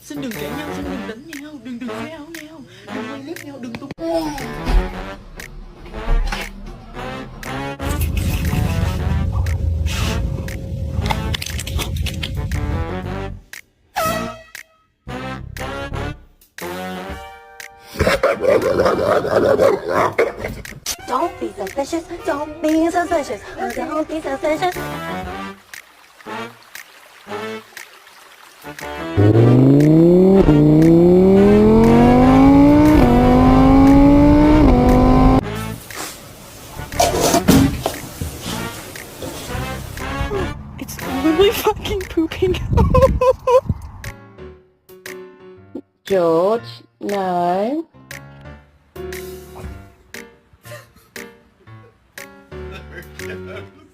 Xin đừng cãi nhau, xin đừng đánh nhau, đừng khoe áo nhau, đừng quay liếc nhau, đừng tung. Don't be suspicious, don't be suspicious, don't be suspicious. It's literally fucking pooping. George, no.